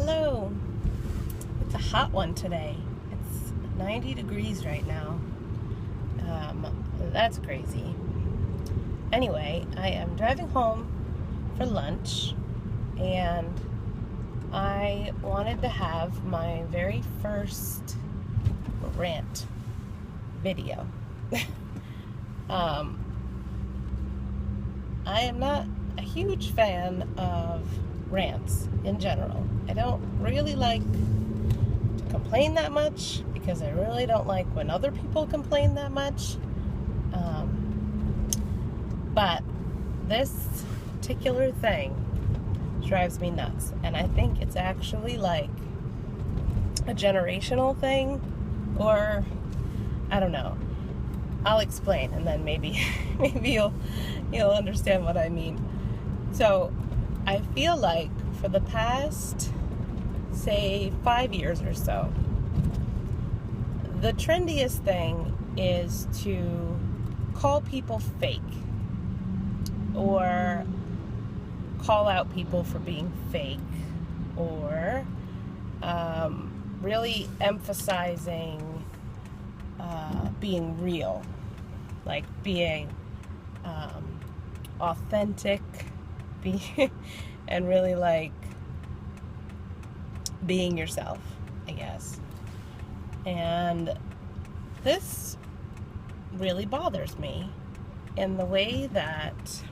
Hello. It's a hot one today. It's 90 degrees right now. That's crazy. Anyway, I am driving home for lunch, and I wanted to have my very first rant video. I am not a huge fan of rants in general. I don't really like to complain that much because I really don't like when other people complain that much. But this particular thing drives me nuts, and I think it's actually like a generational thing, or I don't know. I'll explain, and then maybe you'll understand what I mean. So I feel like for the past, say, 5 years or so, the trendiest thing is to call people fake or call out people for being fake, or really emphasizing being real, like being authentic, and really like being yourself, I guess. And this really bothers me in the way that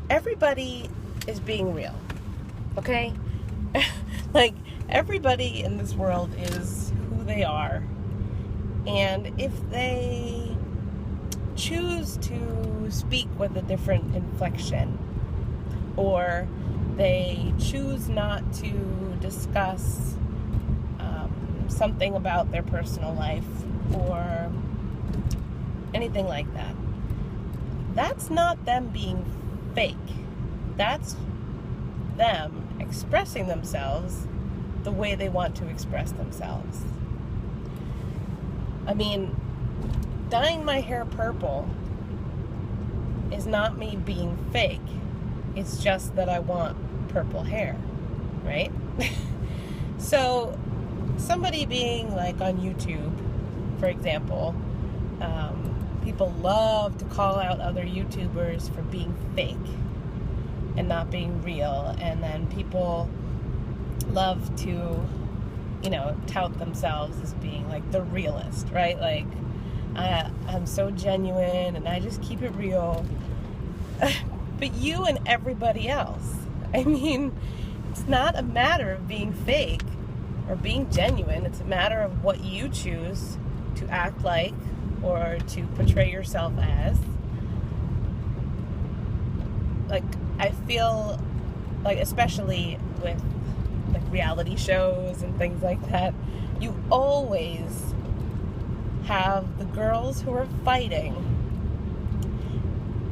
everybody is being real, okay? Like, everybody in this world is who they are, and if they choose to speak with a different inflection, or they choose not to discuss something about their personal life or anything like that, that's not them being fake. That's them expressing themselves the way they want to express themselves. I mean, dyeing my hair purple is not me being fake. It's just that I want purple hair, right? So somebody being like on YouTube, for example, people love to call out other YouTubers for being fake and not being real, and then people love to, tout themselves as being like the realist, right? Like, I'm so genuine and I just keep it real. But you and everybody else, I mean, it's not a matter of being fake or being genuine. It's a matter of what you choose to act like or to portray yourself as. Like, I feel like, especially with like reality shows and things like that, you always have the girls who are fighting,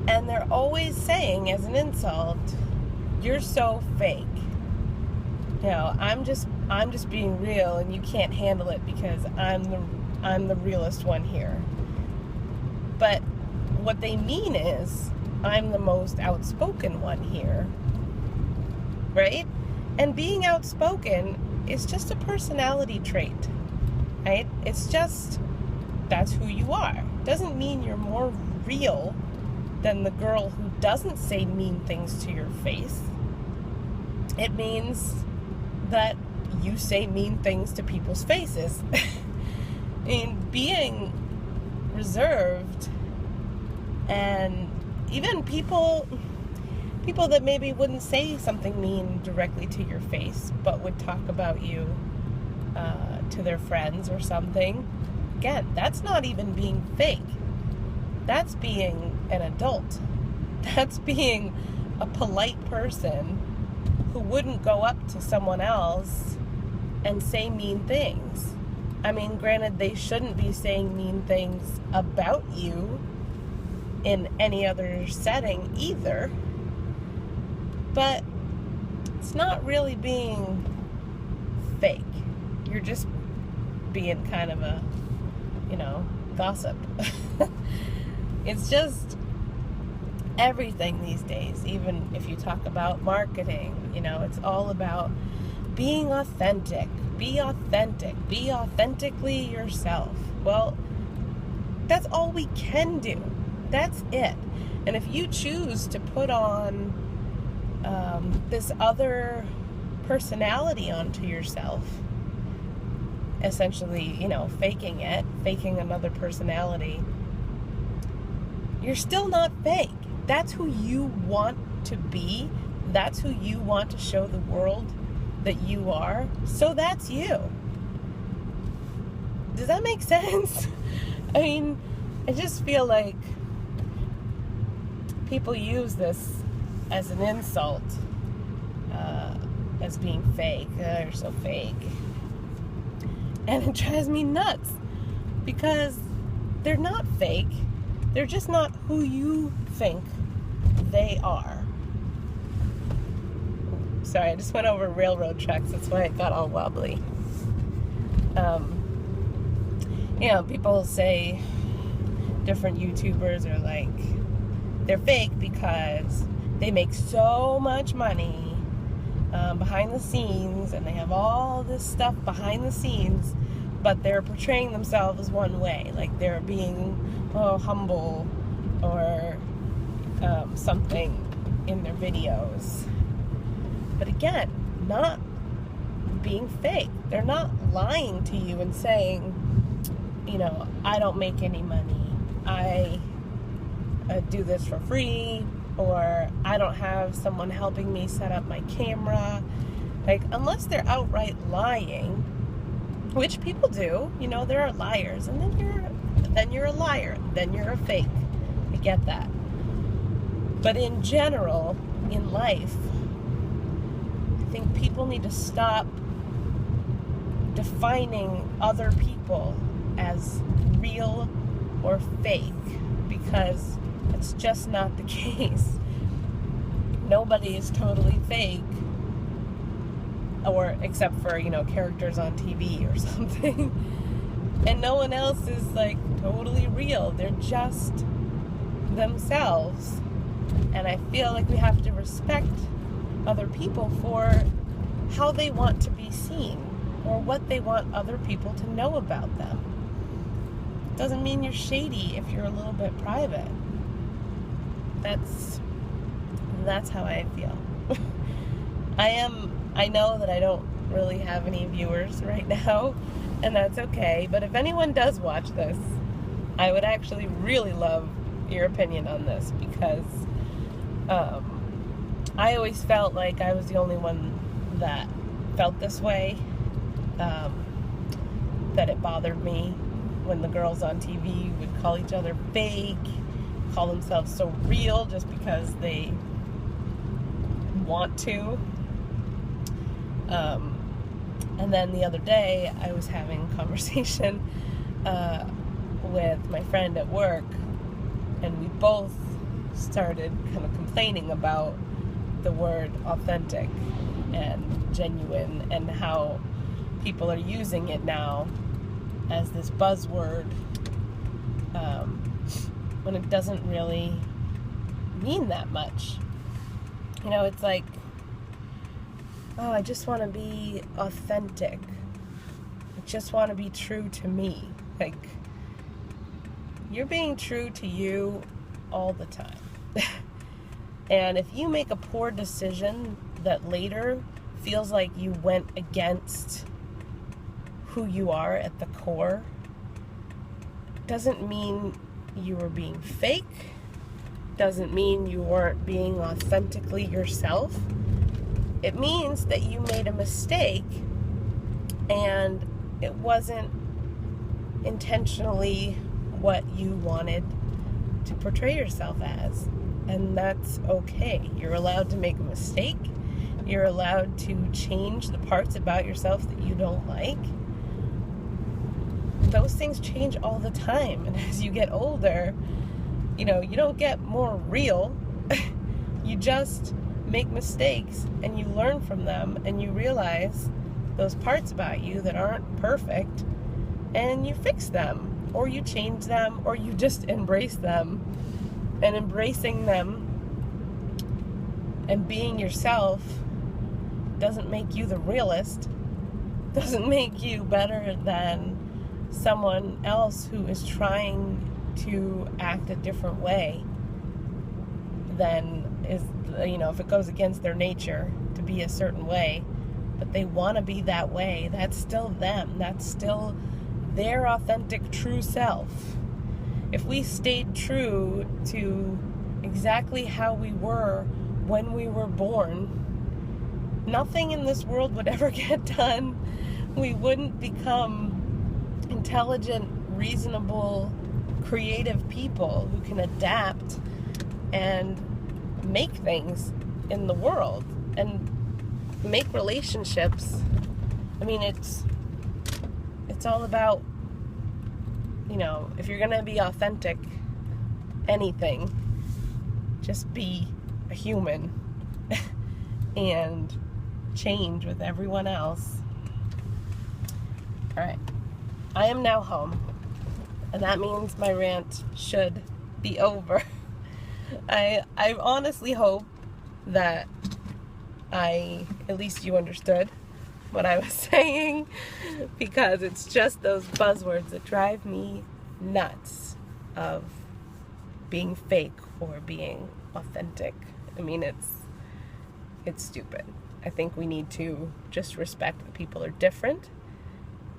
and they're always saying as an insult, "You're so fake. I'm just being real, and you can't handle it because I'm the realest one here." But what they mean is, I'm the most outspoken one here, right? And being outspoken is just a personality trait, right? It's just, that's who you are. Doesn't mean you're more real than the girl who doesn't say mean things to your face. It means that you say mean things to people's faces. I mean, being reserved, and even people that maybe wouldn't say something mean directly to your face, but would talk about you to their friends or something. Again, that's not even being fake. That's being an adult. That's being a polite person who wouldn't go up to someone else and say mean things. I mean, granted, they shouldn't be saying mean things about you in any other setting either, but it's not really being fake. You're just being kind of a, gossip. It's just everything these days. Even if you talk about marketing, it's all about being authentic. Be authentic. Be authentically yourself. Well, that's all we can do. That's it. And if you choose to put on this other personality onto yourself, essentially, faking another personality, you're still not fake. That's who you want to be. That's who you want to show the world that you are. So that's you. Does that make sense? I mean, I just feel like people use this as an insult, as being fake. You're so fake. And it drives me nuts because they're not fake. They're just not who you think they are. Sorry, I just went over railroad tracks. That's why it got all wobbly. People say different YouTubers are like, they're fake because they make so much money behind the scenes, and they have all this stuff behind the scenes, but they're portraying themselves one way, like they're being humble or something in their videos. But again, not being fake. They're not lying to you and saying, I don't make any money. I do this for free, or I don't have someone helping me set up my camera. Like, unless they're outright lying, which people do, there are liars, and then you're a liar, then you're a fake. I get that. But in general, in life, I think people need to stop defining other people as real or fake, because it's just not the case. Nobody is totally fake, or except for, characters on TV or something. And no one else is like totally real. They're just themselves. And I feel like we have to respect other people for how they want to be seen, or what they want other people to know about them. Doesn't mean you're shady if you're a little bit private. That's how I feel. I know that I don't really have any viewers right now, and that's okay. But if anyone does watch this, I would actually really love your opinion on this, because I always felt like I was the only one that felt this way, that it bothered me when the girls on TV would call each other fake, call themselves so real just because they want to. And then the other day, I was having a conversation with my friend at work, and we both started kind of complaining about the word authentic and genuine, and how people are using it now as this buzzword, when it doesn't really mean that much. It's like, I just want to be authentic. I just want to be true to me. Like, you're being true to you all the time. And if you make a poor decision that later feels like you went against who you are at the core, doesn't mean you were being fake, doesn't mean you weren't being authentically yourself. It means that you made a mistake, and it wasn't intentionally what you wanted to portray yourself as. And that's okay. You're allowed to make a mistake. You're allowed to change the parts about yourself that you don't like. Those things change all the time. And as you get older, you don't get more real. You just make mistakes, and you learn from them, and you realize those parts about you that aren't perfect, and you fix them, or you change them, or you just embrace them. And embracing them And being yourself doesn't make you the realist, doesn't make you better than someone else who is trying to act a different way than is, if it goes against their nature to be a certain way, but they want to be that way. That's still them. That's still their authentic, true self. If we stayed true to exactly how we were when we were born, nothing in this world would ever get done. We wouldn't become intelligent, reasonable, creative people who can adapt and make things in the world and make relationships. I mean, it's all about, if you're gonna be authentic, anything, just be a human and change with everyone else. All right, I am now home, and that means my rant should be over. I honestly hope that at least you understood what I was saying, because it's just those buzzwords that drive me nuts of being fake or being authentic. I mean, it's stupid. I think we need to just respect that people are different,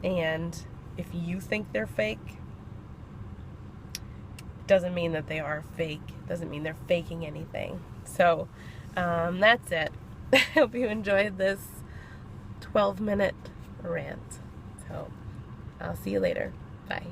and if you think they're fake, doesn't mean that they are fake. Doesn't mean they're faking anything. So that's it. I hope you enjoyed this 12-minute rant. So I'll see you later. Bye.